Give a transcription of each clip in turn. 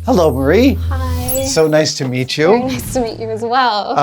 Hello, Marie. Hi. So nice to meet you. Very nice to meet you as well.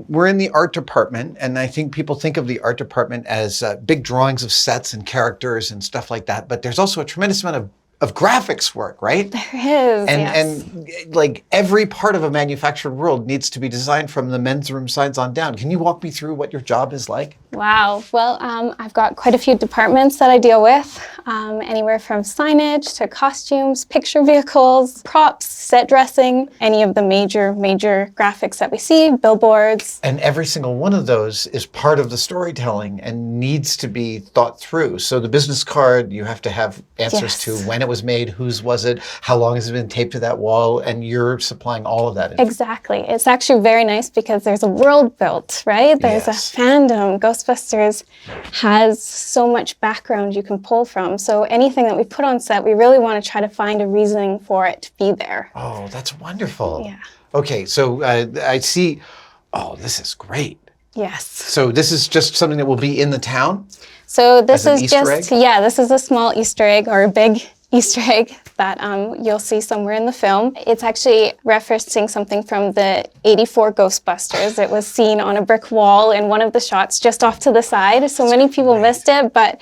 We're in the art department, and I think people think of the art department as big drawings of sets and characters and stuff like that. But there's also a tremendous amount of graphics work, right? There is, And like every part of a manufactured world needs to be designed from the men's room sides on down. Can you walk me through what your job is like? Wow. Well, I've got quite a few departments that I deal with, anywhere from signage to costumes, picture vehicles, props, set dressing, any of the major graphics that we see, billboards. And every single one of those is part of the storytelling and needs to be thought through. So the business card, you have to have answers to when it was made, whose was it, how long has it been taped to that wall, and you're supplying all of that. Exactly. It's actually very nice because there's a world built, right? There's a fandom. Ghostbusters has so much background you can pull from. So anything that we put on set, we really want to try to find a reasoning for it to be there. Oh, that's wonderful. Yeah. Okay, so I see, this is great. Yes. So this is just something that will be in the town? So this is Easter just, egg? this is a small Easter egg or a big Easter egg that you'll see somewhere in the film. It's actually referencing something from the '84 Ghostbusters. It was seen on a brick wall in one of the shots just off to the side. So many people missed it, but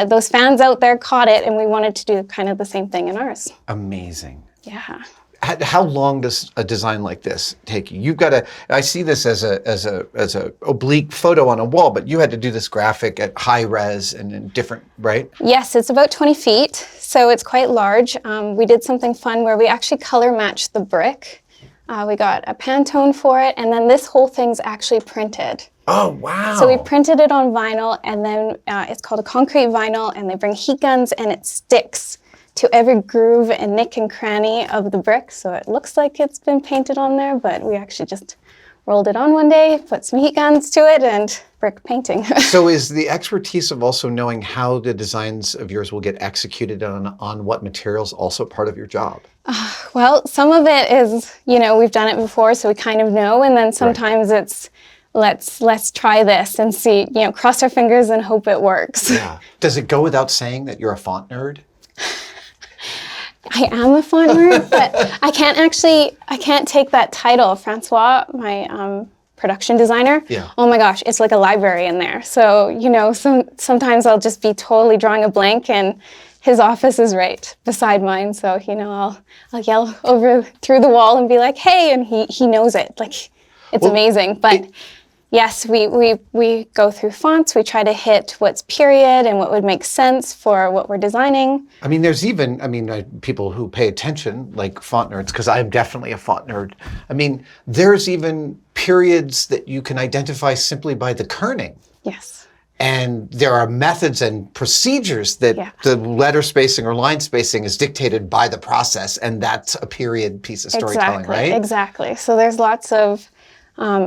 those fans out there caught it, and we wanted to do kind of the same thing in ours. Amazing. Yeah. How long does a design like this take you? You've got to. I see this as a oblique photo on a wall, but you had to do this graphic at high res and in different, right? Yes, it's about 20 feet, so it's quite large. We did something fun where we actually color matched the brick. We got a Pantone for it, and then this whole thing's actually printed. Oh, wow. So we printed it on vinyl, and then it's called a concrete vinyl, and they bring heat guns, and it sticks to every groove and nick and cranny of the brick. So it looks like it's been painted on there, but we actually just rolled it on one day, put some heat guns to it, and brick painting. So is the expertise of also knowing how the designs of yours will get executed on what materials also part of your job? Well, some of it is, we've done it before, so we kind of know, and then sometimes it's, let's try this and see, cross our fingers and hope it works. Yeah. Does it go without saying that you're a font nerd? I am a font nerd, but I can't take that title. Francois, my production designer, oh my gosh, it's like a library in there. So, sometimes I'll just be totally drawing a blank and his office is right beside mine. So, I'll yell over through the wall and be like, hey, and he knows it. Like, it's amazing. But yes, we go through fonts. We try to hit what's period and what would make sense for what we're designing. I mean, there's even, people who pay attention, like font nerds, because I'm definitely a font nerd. I mean, there's even periods that you can identify simply by the kerning. Yes. And there are methods and procedures that the letter spacing or line spacing is dictated by the process, and that's a period piece of storytelling, right? Exactly. So there's lots of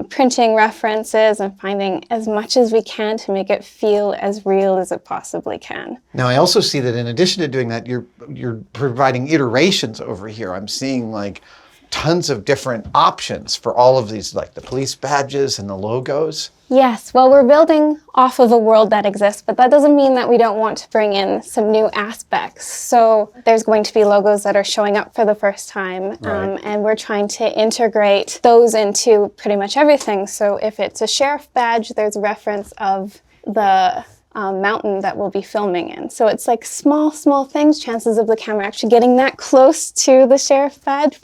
printing references and finding as much as we can to make it feel as real as it possibly can. Now, I also see that in addition to doing that, you're providing iterations over here. I'm seeing like tons of different options for all of these, like the police badges and the logos. Yes, well, we're building off of a world that exists, but that doesn't mean that we don't want to bring in some new aspects. So there's going to be logos that are showing up for the first time, and we're trying to integrate those into pretty much everything. So if it's a sheriff badge, there's a reference of the mountain that we'll be filming in. So it's like small things, chances of the camera actually getting that close to the sheriff badge.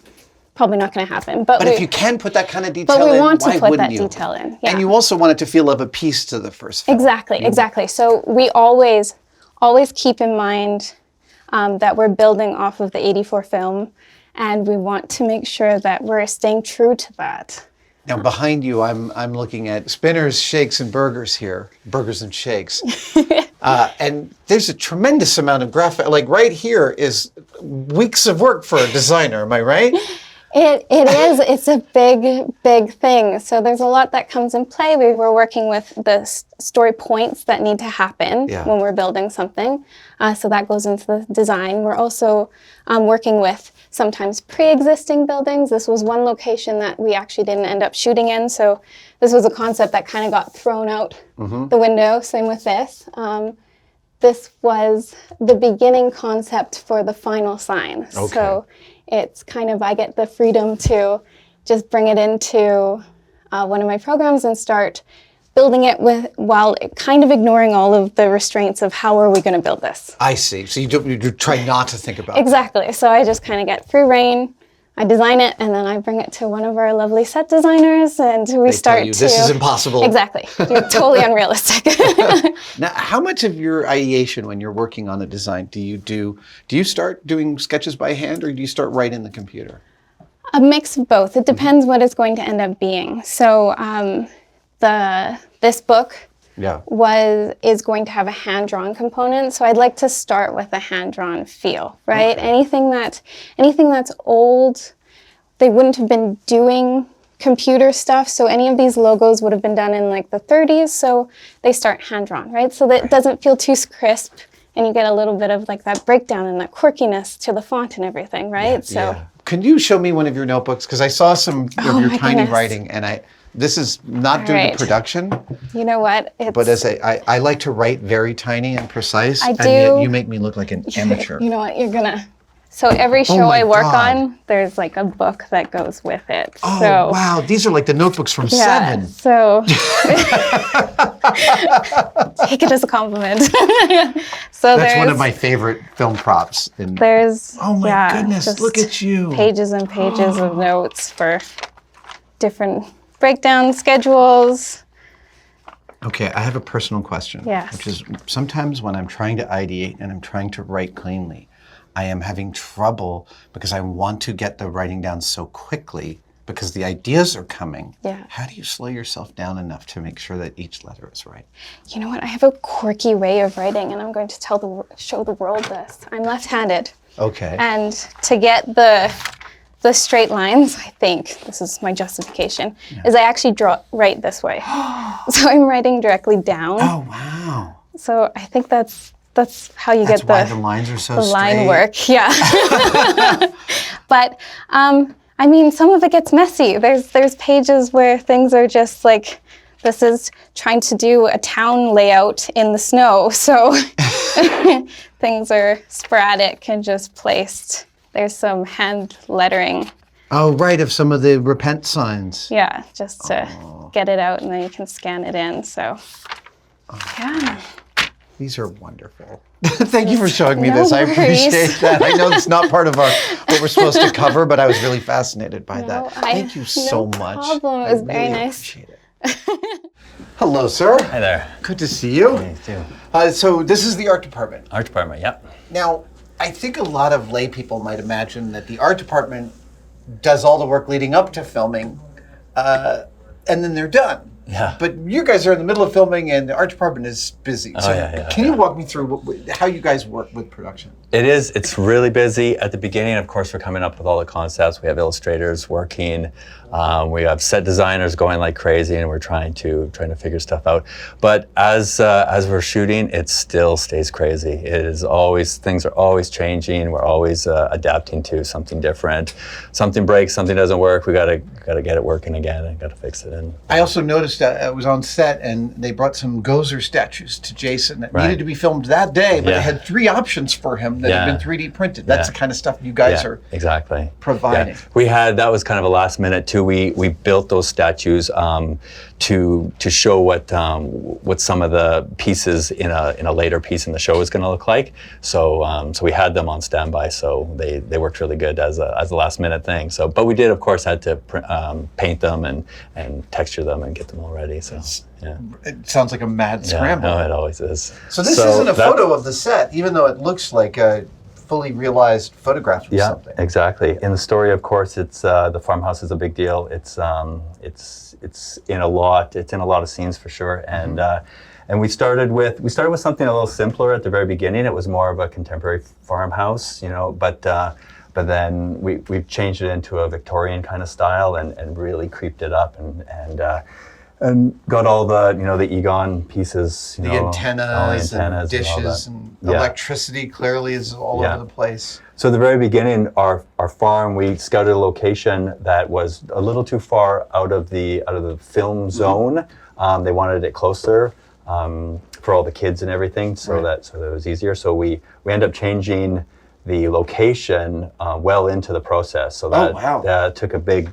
Probably not going to happen. But if you can put that kind of detail in, but we want why to put wouldn't that you? detail in. Yeah. And you also want it to feel of a piece to the first film. Exactly. So we always keep in mind that we're building off of the '84 film, and we want to make sure that we're staying true to that. Now behind you, I'm looking at Spinners, Shakes, and Burgers here. Burgers and Shakes. And there's a tremendous amount of graphic. Like right here is weeks of work for a designer. Am I right? It is. It's a big thing. So there's a lot that comes in play. We're working with the story points that need to happen when we're building something. So that goes into the design. We're also working with sometimes pre-existing buildings. This was one location that we actually didn't end up shooting in. So this was a concept that kind of got thrown out the window. Same with this. this was the beginning concept for the final sign. Okay. So it's kind of, I get the freedom to just bring it into one of my programs and start building it while kind of ignoring all of the restraints of how are we going to build this. I see. So you try not to think about Exactly. So I just kind of get free reign. I design it, and then I bring it to one of our lovely set designers, and we start to... This is impossible. Exactly. You're totally unrealistic. Now, how much of your ideation when you're working on a design do you start doing sketches by hand, or do you start right in the computer? A mix of both. It depends what it's going to end up being. So this book is going to have a hand-drawn component, so I'd like to start with a hand-drawn feel, right? Okay. Anything that's old, they wouldn't have been doing computer stuff, so any of these logos would have been done in like the 30s, so they start hand-drawn, right? So that it doesn't feel too crisp, and you get a little bit of like that breakdown and that quirkiness to the font and everything, right? Can you show me one of your notebooks? Because I saw some of your tiny writing, and this is not due to production. You know what? But as I like to write very tiny and precise. I do. And yet you make me look like an amateur. You know what? So every show I work on, there's like a book that goes with it. Oh, so, wow. These are like the notebooks from Seven. So take it as a compliment. So that's one of my favorite film props. Oh my goodness, look at you. Pages and pages of notes for different breakdown schedules. Okay, I have a personal question. Yes. Which is sometimes when I'm trying to ideate and I'm trying to write cleanly, I am having trouble because I want to get the writing down so quickly because the ideas are coming. Yeah. How do you slow yourself down enough to make sure that each letter is right? You know what? I have a quirky way of writing, and I'm going to show the world this. I'm left-handed. Okay. And to get the straight lines, I think, this is my justification, is I actually write this way. So I'm writing directly down. Oh, wow. So I think that's how you get why the lines are so straight. Line work, yeah. But I mean, some of it gets messy. There's pages where things are just like, this is trying to do a town layout in the snow, so things are sporadic and just placed. There's some hand lettering. Oh, right, of some of the repent signs. Yeah, just to get it out, and then you can scan it in, so yeah. These are wonderful. Thank you for showing me No this. worries. I appreciate that. I know it's not part of what we're supposed to cover, but I was really fascinated by that. Thank you so much. No problem. It was very nice. Appreciate it. Hello, sir. Hi there. Good to see you. Me too. So this is the art department. Art department, yep. Now, I think a lot of lay people might imagine that the art department does all the work leading up to filming, and then they're done. Yeah. But you guys are in the middle of filming, and the art department is busy. So can you walk me through how you guys work with production? It's really busy. At the beginning, of course, we're coming up with all the concepts. We have illustrators working. We have set designers going like crazy, and we're trying to figure stuff out. But as we're shooting, it still stays crazy. Things are always changing. We're always adapting to something different. Something breaks, something doesn't work. We gotta get it working again and gotta fix it. And I also noticed I was on set, and they brought some Gozer statues to Jason that needed to be filmed that day, but they had 3 options for him that had been 3D printed. That's the kind of stuff you guys are providing. Yeah. We had, that was kind of a last minute too. We built those statues to show what some of the pieces in a later piece in the show is going to look like. So we had them on standby. So they worked really good as a last minute thing. So, but we did of course had to paint them and texture them and get them all ready. So yeah. It sounds like a mad scramble. No, it always is. So this isn't a photo of the set, even though it looks like a fully realized photograph of something. Yeah, exactly. In the story, of course, it's the farmhouse is a big deal. It's in a lot of scenes for sure. And and we started with something a little simpler at the very beginning. It was more of a contemporary farmhouse, but then we've changed it into a Victorian kind of style and really creeped it up and got all the Egon pieces, the antennas and dishes and electricity clearly is all over the place. So at the very beginning, our farm, we scouted a location that was a little too far out of the film zone. They wanted it closer for all the kids and everything, so that it was easier. So we end up changing the location well into the process. So that took a big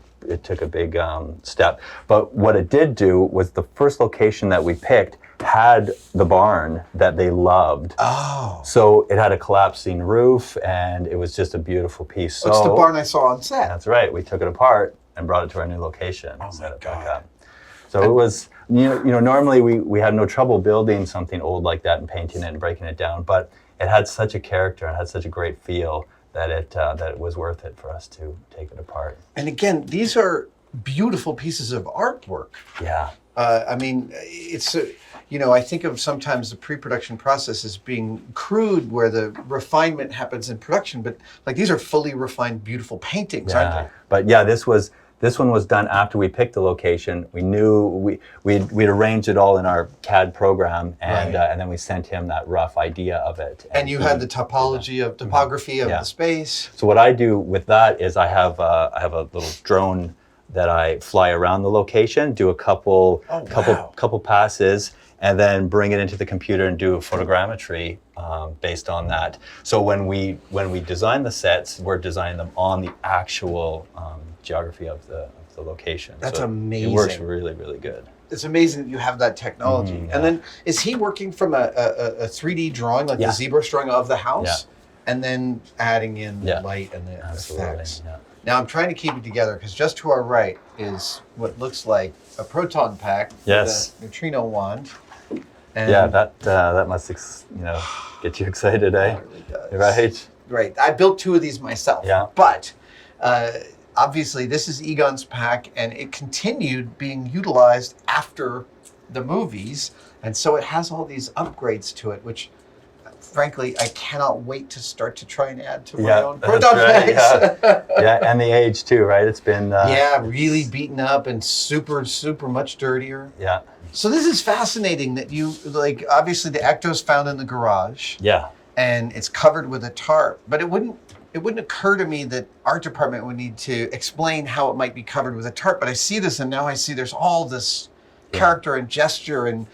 step. But what it did do was the first location that we picked had the barn that they loved. Oh. So it had a collapsing roof, and it was just a beautiful piece. So it's the barn I saw on set. That's right. We took it apart and brought it to our new location. Oh my Back God. up. So it was, normally we had no trouble building something old like that and painting it and breaking it down, but it had such a character and had such a great feel that it was worth it for us to take it apart. And again, these are beautiful pieces of artwork. Yeah. I mean, it's, I think of sometimes the pre-production process as being crude, where the refinement happens in production, but like these are fully refined, beautiful paintings, aren't they? But yeah, this one was done after we picked the location. We knew we'd arranged it all in our CAD program, and then we sent him that rough idea of it. And you had the topography of the space. So what I do with that is I have a little drone that I fly around the location, do a couple passes, and then bring it into the computer and do a photogrammetry based on that. So when we design the sets, we're designing them on the actual geography of the location. That's so amazing. It works really, really good. It's amazing that you have that technology. And then is he working from a 3D drawing, like the ZBrush drawing of the house, and then adding in the light and the effects? Yeah. Now I'm trying to keep it together because just to our right is what looks like a proton pack with a neutrino wand. And that must get you excited, eh? It really does. Right. Right. I built 2 of these myself. Yeah. But obviously this is Egon's pack, and it continued being utilized after the movies, and so it has all these upgrades to it, which frankly I cannot wait to start to try and add to my own proton packs. And the age too, right? It's been really beaten up and super much dirtier. Yeah. So this is fascinating that you obviously the Ecto's found in the garage. Yeah. And it's covered with a tarp, but it wouldn't occur to me that art department would need to explain how it might be covered with a tarp. But I see this, and now I see there's all this character and gesture and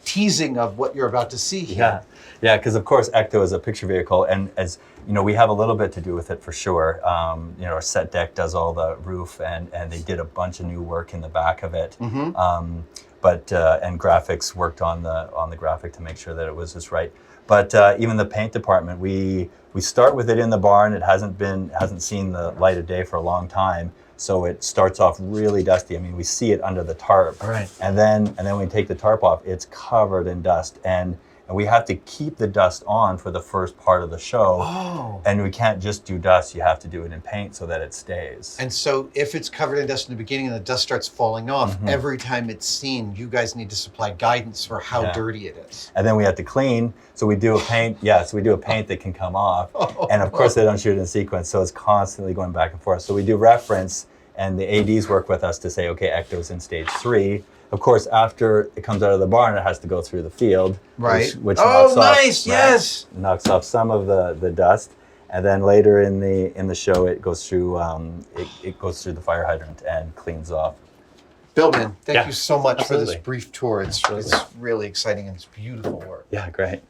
teasing of what you're about to see here. Yeah, because of course Ecto is a picture vehicle, and as you know, we have a little bit to do with it for sure. Our set deck does all the roof, and they did a bunch of new work in the back of it. But graphics worked on the graphic to make sure that it was just right. But even the paint department, we start with it in the barn. It hasn't seen the light of day for a long time, so it starts off really dusty. I mean, we see it under the tarp, right? And then when we take the tarp off, it's covered in dust, and we have to keep the dust on for the first part of the show. Oh. And we can't just do dust. You have to do it in paint so that it stays. And so if it's covered in dust in the beginning and the dust starts falling off, every time it's seen, you guys need to supply guidance for how dirty it is. And then we have to clean. So we do a paint. So we do a paint that can come off. And of course they don't shoot it in sequence. So it's constantly going back and forth. So we do reference, and the ADs work with us to say, okay, Ecto's in stage 3. Of course, after it comes out of the barn, it has to go through the field, which knocks off, knocks off some of the dust, and then later in the show, it goes through it goes through the fire hydrant and cleans off. Bill, man, thank you so much for this brief tour. It's really exciting and it's beautiful work. Yeah, great.